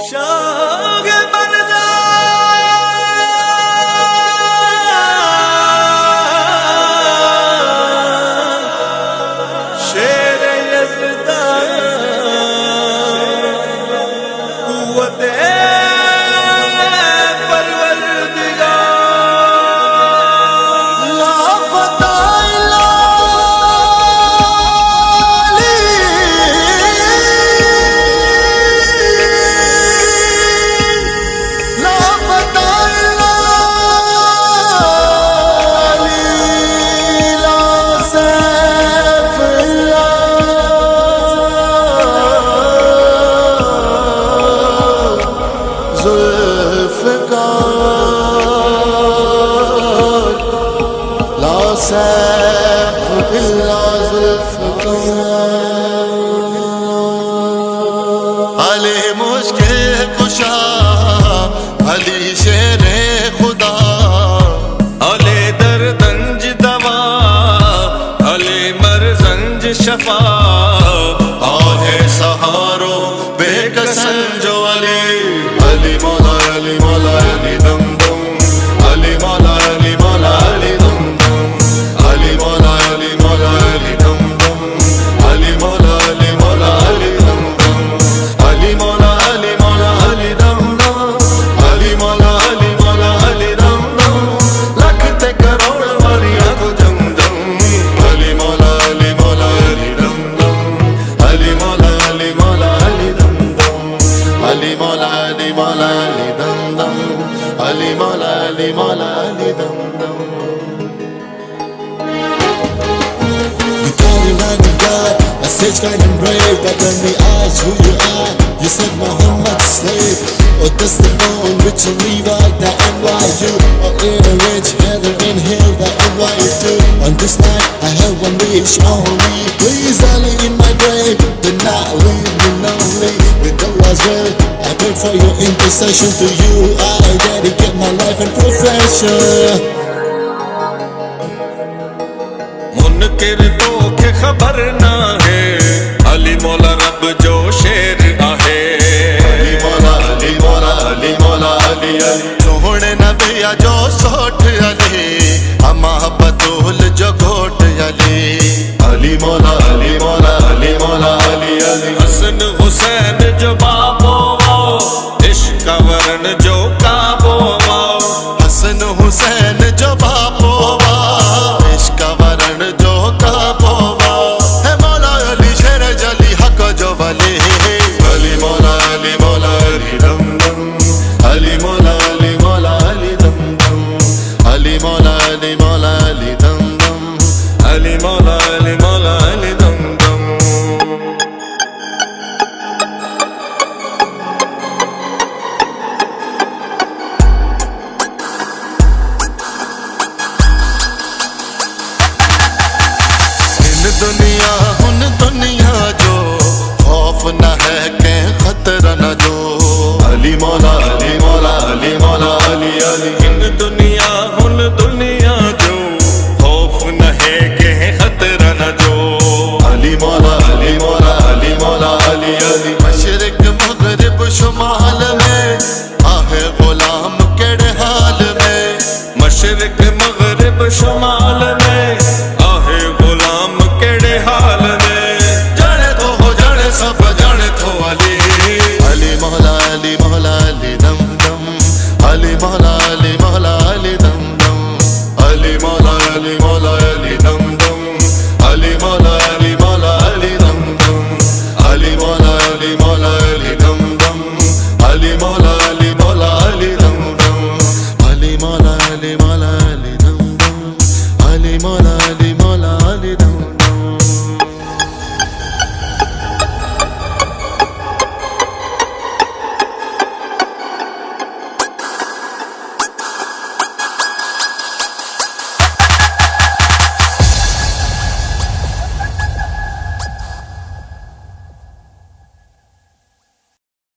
शाह बन जा शेर यज़दान कुव्वत अली मुश्किल कुशा अली शेरे खुदा अली दर्दंज दवा अली मरजंज शफा आहे सहारो बेकसन जो अली अली मौला अली मौला अली दम दम अली मौला अली मौला अली दम दम अली मौला अली मौला अली दम दम अली मौला अली मौला अली दम दम अली मौला अली मौला अली दम दम अली मौला अली मौला अली दम दम लख ते करोड़ वारियां को जम जम अली मौला अली मौला अली दम दम अली मौला अली मौला अली दम दम अली मौला अली मौला अली दम दम अली मौला अली मौला अली दम दम Like a God, a sage kind and brave that when we ask who you are, you said Muhammad's slave. Or this the bone which will leave out the NYU, or in a rich heather in hill the NYU. On this night I have one wish only, please Ali in my grave, do not leave me lonely. With Allah's will, I pray for your intercession. To you I dedicate my life and profession. मुनकिर तो के खबर ना है अली मौला रब जो शेर आहे अली मौला अली मौला अली मौला अली अली सोहणे नबिया जो सोठ अली अमा बतूल जो घोट अली अली मौला अली मौला अली मौला अली अली हसन हुसैन जो बाबो इश्क वरण जो काबो हसन हुसैन जो बाबो इश्क वरण जो काबो है मौला अली शेर जली हक जो वली अली मौला अली मौला अली दम दम अली मौला अली मौला अली दम दम अली मौला अली मौला अली दम दम अली मौला अली मौला अली दम दम दुनिया हुन दुनिया जो खौफ न है के खतरा न जो अली मौला अली मौला अली मौला अली अली इन दुनिया हुन दुनिया जो खौफ न है के खतरा न जो अली मौला अली मौला अली मौला अली अली मशरिक मगरिब शुमाल में आहे गुलाम केड़े हाल में मशरिक मगरिब शुमाल में आहे गुलाम केड़े हाल में जाने तो हो जाने सब जाने तो अली अली मौला अली मौला अली दम दम अली मौला अली मौला अली दम दम अली मौला अली मौला अली दम दम अली मौला अली मौला अली दम दम अली मौला अली मौला अली दम दम अली मौला अली मौला अली दम दम अली मौला अली मौला अली दम दम अली मौला अली मौला अली दम